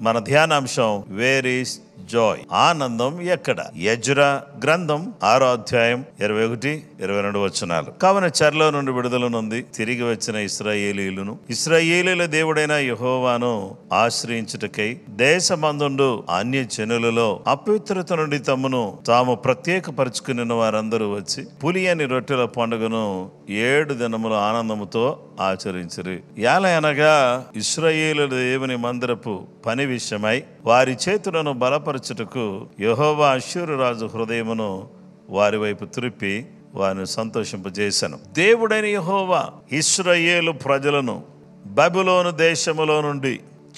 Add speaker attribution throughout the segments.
Speaker 1: మన ధ్యానాంశం where is Joy, ఆనందం ఎక్కడ? ఎజ్రా గ్రంథం 6వ అధ్యాయం 21, 22 వచనాలు. కావున చెరలో నుండి విడుదల నొంది తిరిగి వచ్చిన ఇశ్రాయేలీల దేవుడైన యెహోవాను ఆశ్రయించుటకై దేశమందుండు అన్య జనులలో అపవిత్రత నుండి తాము ప్రత్యేకపరుచుకుని వారందరూ వచ్చి పులియని రొట్టెల పండుగను 7 దినముల ఆనందముతో ఆచరించిరి. అనగా ఇశ్రాయేలు దేవుని మందిరపు పని విషయమై వారి చేతులను బలపరచుటకు యెహోవా అష్షూరు రాజు హృదయమును వారి వైపు త్రిప్పి వారిని సంతోషింపజేశాను. దేవుడైన యెహోవా ఇశ్రాయేలు ప్రజలను బబులోను దేశములో నుండి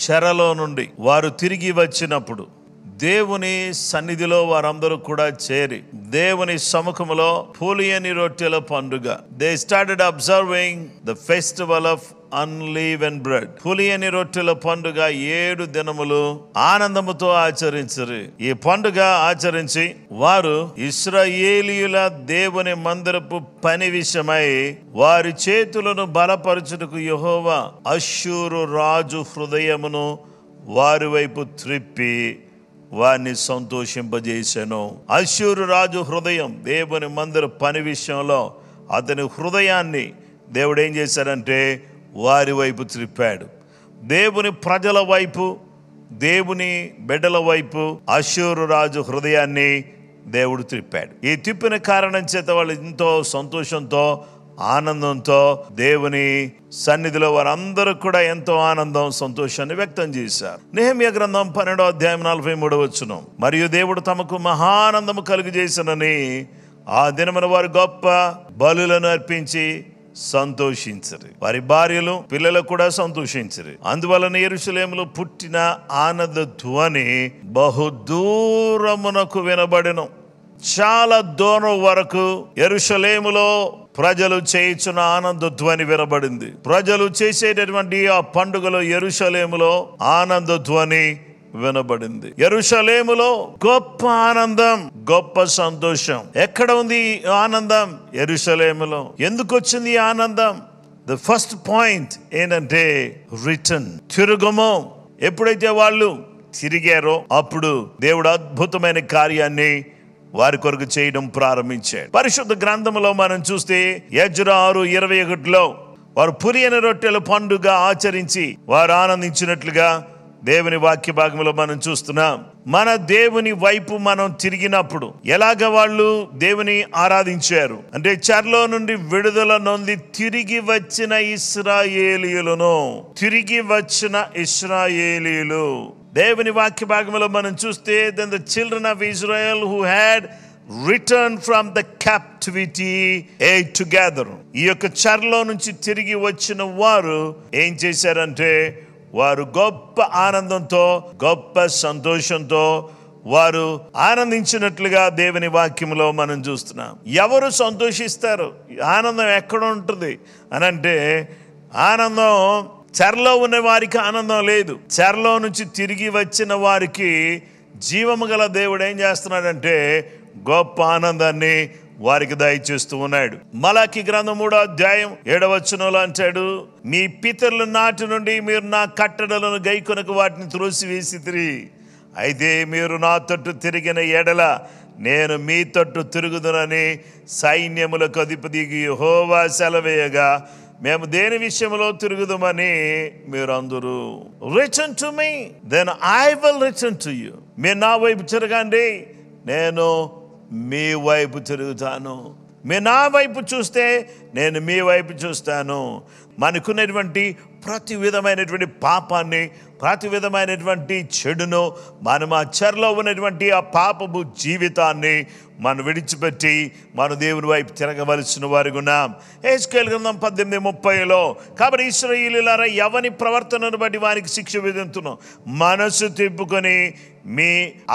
Speaker 1: చెరలో నుండి వారు తిరిగి వచ్చినప్పుడు దేవుని సన్నిధిలో వారందరూ కూడా చేరి దేవుని సముఖములో పులియని రొట్టెల పండుగ, they started observing the festival of unleavened bread. పులియని రొట్టెల పండుగ 7 దినములు ఆనందముతో ఆచరించరు. ఈ పండుగ ఆచరించి వారు ఇశ్రాయేలీయుల దేవుని మందిరపు పని విషయమై వారి చేతులను బలపరచుటకు యెహోవా అష్షూరు రాజు హృదయమును వారి వైపు త్రిప్పి వారిని సంతోషింపజేశాను. అష్షూరు రాజు హృదయం దేవుని మందిర పని విషయంలో అతని హృదయాన్ని దేవుడు ఏం చేశాడంటే వారి వైపు త్రిప్పాడు. దేవుని ప్రజల వైపు, దేవుని బిడ్డల వైపు అష్షూరు రాజు హృదయాన్ని దేవుడు త్రిప్పాడు. ఈ తిప్పిన కారణం చేత వాళ్ళు ఎంతో సంతోషంతో ఆనందంతో దేవుని సన్నిధిలో వారందరూ కూడా ఎంతో ఆనందం సంతోషాన్ని వ్యక్తం చేశారు. నెహెమ్యా గ్రంథం 12వ అధ్యాయం 43వ వచనం, మరియు దేవుడు తమకు మహానందము కలుగజేసినని ఆ దినమున వారు గొప్ప బలులను అర్పించి సంతోషించరు. వారి భార్యలు పిల్లలు కూడా సంతోషించరు. అందువలన యెరూషలేములో పుట్టిన ఆనంద ధ్వని బహుదూరమునకు వినబడెను. చాలా దూరం వరకు యెరూషలేములో ప్రజలు చేయించిన ఆనంద ధ్వని వినబడింది. ప్రజలు చేసేటటువంటి ఆ పండుగలో యెరూషలేములో ఆనంద ధ్వని వినబడింది. యెరూషలేములో గొప్ప ఆనందం, గొప్ప సంతోషం. ఎక్కడ ఉంది ఆనందం? యెరూషలేములో. ఎందుకు వచ్చింది ఆనందం? ద ఫస్ట్ పాయింట్ ఏంటంటే రిటర్న్, తిరుగుము. ఎప్పుడైతే వాళ్ళు తిరిగారో అప్పుడు దేవుడు అద్భుతమైన కార్యాన్ని వారి కొరకు చేయడం ప్రారంభించాడు. పరిశుద్ధ గ్రంథంలో మనం చూస్తే ఎజ్రా 6:21లో వారు పులియని రొట్టెల పండుగ ఆచరించి వారు ఆనందించినట్లుగా దేవుని వాక్య భాగంలో మనం చూస్తున్నాం. మన దేవుని వైపు మనం తిరిగినప్పుడు ఎలాగ వాళ్ళు దేవుని ఆరాధించారు అంటే చెరలో నుండి విడుదల నొంది తిరిగి వచ్చిన ఇశ్రాయేలీయులు దేవుని వాక్య భాగంలో మనం చూస్తే then the children of Israel who had return from the captivity ate together. ఈ యొక్క చెరలో నుంచి తిరిగి వచ్చిన వారు ఏం చేశారంటే వారు గొప్ప ఆనందంతో, గొప్ప సంతోషంతో వారు ఆనందించినట్లుగా దేవుని వాక్యంలో మనం చూస్తున్నాం. ఎవరు సంతోషిస్తారు? ఆనందం ఎక్కడ ఉంటుంది అని అంటే ఆనందం చెరలో ఉన్న వారికి ఆనందం లేదు. చెరలో నుంచి తిరిగి వచ్చిన వారికి జీవము గల దేవుడు ఏం చేస్తున్నాడంటే గొప్ప ఆనందాన్ని వారికి దయచేస్తూ ఉన్నాడు. మలాకి గ్రంథం 3వ అధ్యాయం 7వ వచనంలో అంటాడు, మీ పితరుల నాటి నుండి మీరు నా కట్టడలను గైకొనకు వాటిని త్రోసివేసితిరి. అయితే మీరు నా తట్టు తిరిగిన ఎడల నేను మీ తట్టు తిరుగుదునని సైన్యములకు అధిపతి యెహోవా సెలవేయగా మేము దేని విషయంలో తిరుగుదామని మీరు అందరూ return to me then I will return to you. మీరు నా వైపు తిరగండి, నేను మీ వైపు తిరుగుతాను. మీరు నా వైపు చూస్తే నేను మీ వైపు చూస్తాను. మనకున్నటువంటి ప్రతి విధమైనటువంటి పాపాన్ని, ప్రతి విధమైనటువంటి చెడును, మనం ఆ చెరలో ఉన్నటువంటి ఆ పాపపు జీవితాన్ని మనం విడిచిపెట్టి మన దేవుని వైపు తిరగవలసిన వారికి ఉన్నాం. హెజ్కేలు గ్రంథం 18:30లో కాబట్టి ఇశ్రాయేలీయులారా ఎవని ప్రవర్తనను బట్టి వారికి శిక్ష విధింతును, మనసు తిప్పుకొని మీ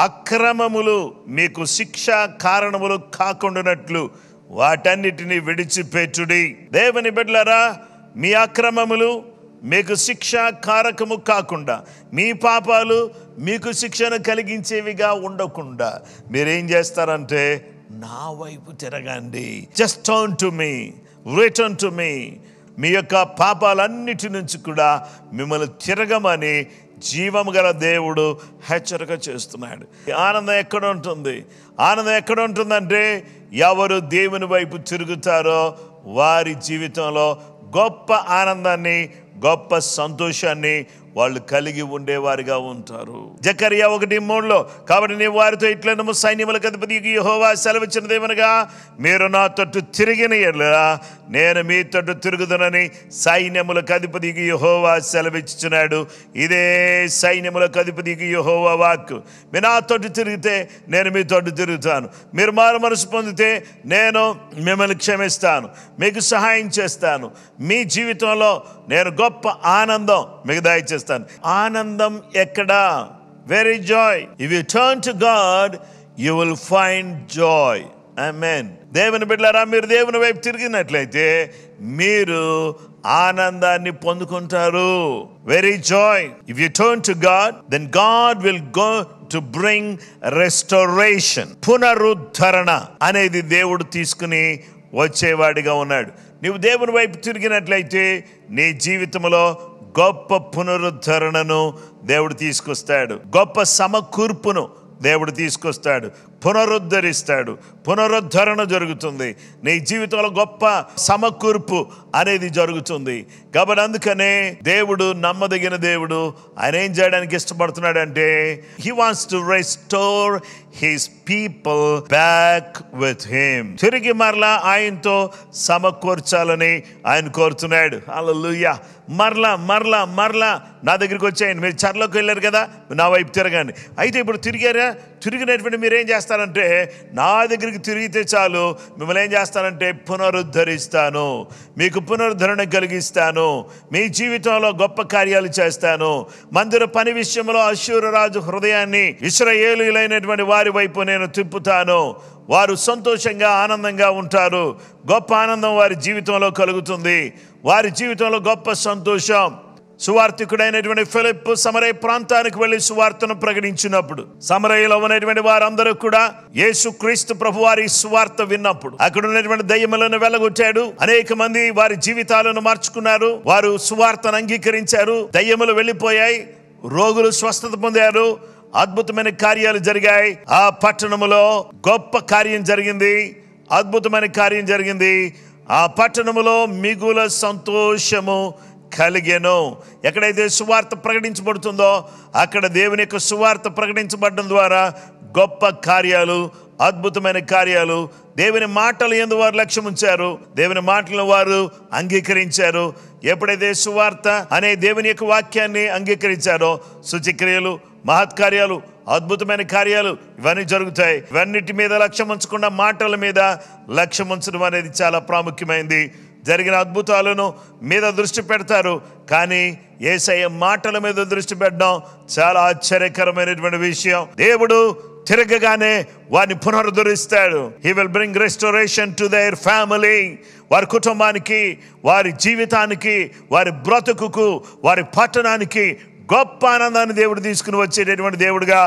Speaker 1: అక్రమములు మీకు శిక్ష కారణములు కాకుండానట్లు వాటన్నిటిని విడిచిపెట్టుడి. దేవుని బిడ్డలారా, మీ అక్రమములు మీకు శిక్ష కారకము కాకుండా, మీ పాపాలు మీకు శిక్షను కలిగించేవిగా ఉండకుండా మీరేం చేస్తారంటే నా వైపు తిరగండి. Just turn to me, return to me. మీ యొక్క పాపాలన్నిటి నుంచి కూడా మిమ్మల్ని తిరగమని జీవము గల దేవుడు హెచ్చరిక చేస్తున్నాడు. ఆనందం ఎక్కడ ఉంటుంది? ఆనందం ఎక్కడ ఉంటుందంటే ఎవరు దేవుని వైపు తిరుగుతారో వారి జీవితంలో గొప్ప ఆనందాన్ని, గొప్ప సంతోషాన్ని వాళ్ళు కలిగి ఉండేవారిగా ఉంటారు. జకర్యా 1:3 కాబట్టి నీ వారితో ఇట్లనము సైన్యములకు అధిపతి యెహోవా సెలవిచ్చినదేమనగా మీరు నా తట్టు తిరిగిన యెడల నేను మీ తట్టు తిరుగుదునని సైన్యములకు అధిపతి యెహోవా సెలవిచ్చుచున్నాడు. ఇదే సైన్యములకు అధిపతి యెహోవా వాక్కు. మీరు నా తట్టు తిరిగితే నేను మీ తట్టు తిరుగుతాను. మీరు మారు మనసు పొందితే నేను మిమ్మల్ని క్షమిస్తాను, మీకు సహాయం చేస్తాను. మీ జీవితంలో నేను గొప్ప ఆనందం మీకు దయచేస్తాను. ఆనందం ఎక్కడా? Where is joy? If you turn to God, you will find joy. Amen. దేవుని బిడ్డలారా, మీరు దేవుని వైపు తిరిగినట్లయితే మీరు ఆనందాన్ని పొందుకుంటారు. Where is joy? If you turn to God, then God will go to bring restoration. పునరుద్ధరణ అనేది దేవుడు తీసుకుని వచ్చేవాడిగా ఉన్నాడు. నీవు దేవుని వైపు తిరిగినట్లయితే నీ జీవితంలో గొప్ప పునరుద్ధరణను దేవుడు తీసుకొస్తాడు. గొప్ప సమకూర్పును దేవుడు తీసుకొస్తాడు. పునరుద్ధరిస్తాడు. పునరుద్ధరణ జరుగుతుంది. నీ జీవితంలో గొప్ప సమకూర్పు అనేది జరుగుతుంది. కాబట్టి అందుకనే దేవుడు నమ్మదగిన దేవుడు. ఆయన ఏం చేయడానికి ఇష్టపడుతున్నాడంటే he wants to restore his people back with him. తిరిగి మరలా ఆయనతో సమకూర్చాలని ఆయన కోరుతున్నాడు. హల్లెలూయా. మరలా మరలా మరలా నా దగ్గరికి వచ్చేయండి. మీరు చర్లోకి వెళ్ళారు కదా, నా వైపు తిరగండి. అయితే ఇప్పుడు తిరిగారా? తిరిగినటువంటి మీరు ఏం చేస్తారంటే నా దగ్గరికి తిరిగితే చాలు, మిమ్మల్ని ఏం చేస్తానంటే పునరుద్ధరిస్తాను, మీకు పునరుద్ధరణ కలిగిస్తాను, మీ జీవితంలో గొప్ప కార్యాలు చేస్తాను. మందిర పని విషయంలో అష్షూరు రాజు హృదయాన్ని ఇశ్రాయేలీయులైనటువంటి వారి వైపు నేను తిప్పుతాను. వారు సంతోషంగా ఆనందంగా ఉంటారు. గొప్ప ఆనందం వారి జీవితంలో కలుగుతుంది. వారి జీవితంలో గొప్ప సంతోషం. సువార్థికుడైనటువంటి ఫిలిప్పు సమరయ ప్రాంతానికి వెళ్ళి సువార్తను ప్రకటించినప్పుడు సమరయలో ఉన్నటువంటి వారందరూ కూడా యేసుక్రీస్తు ప్రభు వారి సువార్త విన్నప్పుడు అక్కడ ఉన్నటువంటి దయ్యములను వెళ్ళగొట్టాడు. అనేక మంది వారి జీవితాలను మార్చుకున్నారు. వారు సువార్తను అంగీకరించారు. దయ్యములు వెళ్ళిపోయాయి. రోగులు స్వస్థత పొందారు. అద్భుతమైన కార్యాలు జరిగాయి. ఆ పట్టణములో గొప్ప కార్యం జరిగింది. అద్భుతమైన కార్యం జరిగింది. ఆ పట్టణములో మిగుల సంతోషము కలిగెను. ఎక్కడైతే సువార్త ప్రకటించబడుతుందో అక్కడ దేవుని యొక్క సువార్త ప్రకటించబడడం ద్వారా గొప్ప కార్యాలు, అద్భుతమైన కార్యాలు, దేవుని మాటలు యందు వారు లక్ష్యం ఉంచారు. దేవుని మాటలను వారు అంగీకరించారు. ఎప్పుడైతే సువార్త అనే దేవుని యొక్క వాక్యాన్ని అంగీకరించారో సూచక్రియలు, మహత్కార్యాలు, అద్భుతమైన కార్యాలు ఇవన్నీ జరుగుతాయి. ఇవన్నిటి మీద లక్ష్యం ఉంచకుండా మాటల మీద లక్ష్యం ఉంచడం అనేది చాలా ప్రాముఖ్యమైనది. జరిగిన అద్భుతాలను మీద దృష్టి పెడతారు, కానీ యేసయ్య మాటల మీద దృష్టి పెట్టడం చాలా ఆశ్చర్యకరమైనటువంటి విషయం. దేవుడు తిరగగానే వారిని పునరుద్ధరిస్తాడు. He will bring restoration to their family. వారి కుటుంబానికి, వారి జీవితానికి, వారి బ్రతుకుకు, వారి పట్టణానికి గొప్ప ఆనందాన్ని దేవుడు తీసుకుని వచ్చేటటువంటి దేవుడుగా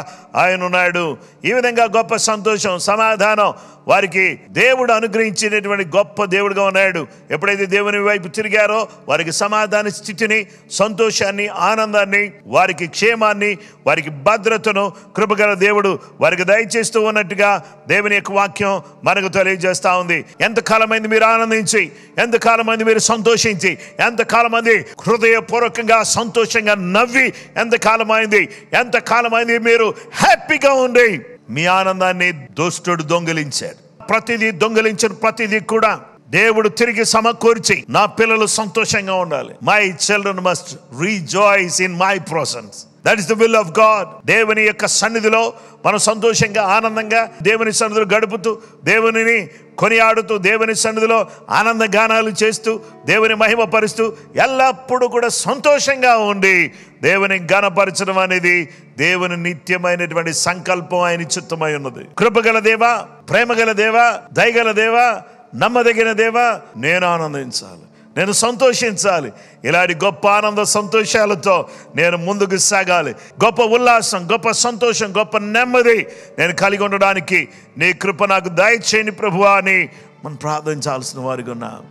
Speaker 1: ఆయన ఉన్నాడు. ఈ విధంగా గొప్ప సంతోషం, సమాధానం వారికి దేవుడు అనుగ్రహించేటటువంటి గొప్ప దేవుడుగా ఉన్నాడు. ఎప్పుడైతే దేవుని వైపు తిరిగారో వారికి సమాధాన స్థితిని, సంతోషాన్ని, ఆనందాన్ని, వారికి క్షేమాన్ని, వారికి భద్రతను కృపగల దేవుడు వారికి దయచేస్తూ ఉన్నట్టుగా దేవుని యొక్క వాక్యం మనకు తెలియజేస్తూ ఉంది. ఎంతకాలమైంది మీరు ఆనందించి, ఎంతకాలమైంది మీరు సంతోషించి, ఎంతకాలమైంది హృదయపూర్వకంగా సంతోషంగా నవ్వి, ఎంతకాలమైంది మీరు హ్యాపీగా ఉండి మీ ఆనందాన్ని దుష్టుడు దొంగిలించాడు. దొంగిలించిన ప్రతిదీ కూడా దేవుడు తిరిగి సమకూర్చి నా పిల్లలు సంతోషంగా ఉండాలి. My children must rejoice in my presence. That is the will of God. దేవుని యొక్క సన్నిధిలో మనం సంతోషంగా, ఆనందంగా దేవుని సన్నిధిలో గడుపుతూ, దేవునిని కొనియాడుతూ, దేవుని సన్నిధిలో ఆనంద గానాలు చేస్తూ, దేవుని మహిమపరుస్తూ, ఎల్లప్పుడూ కూడా సంతోషంగా ఉండి దేవుని ఘనపరచడం అనేది దేవుని నిత్యమైనటువంటి సంకల్పం, ఆయన చిత్తమై ఉన్నది. కృపగల దేవా, ప్రేమగల దేవా, దయగల దేవా, నమ్మదగిన దేవా, నేను ఆనందించాలి, నేను సంతోషించాలి. ఇలాంటి గొప్ప ఆనంద సంతోషాలతో నేను ముందుకు సాగాలి. గొప్ప ఉల్లాసం, గొప్ప సంతోషం, గొప్ప నెమ్మది నేను కలిగి ఉండడానికి నీ కృప నాకు దయచేయని ప్రభువా అని మనం ప్రార్థించాల్సిన వారిగా ఉన్నాం.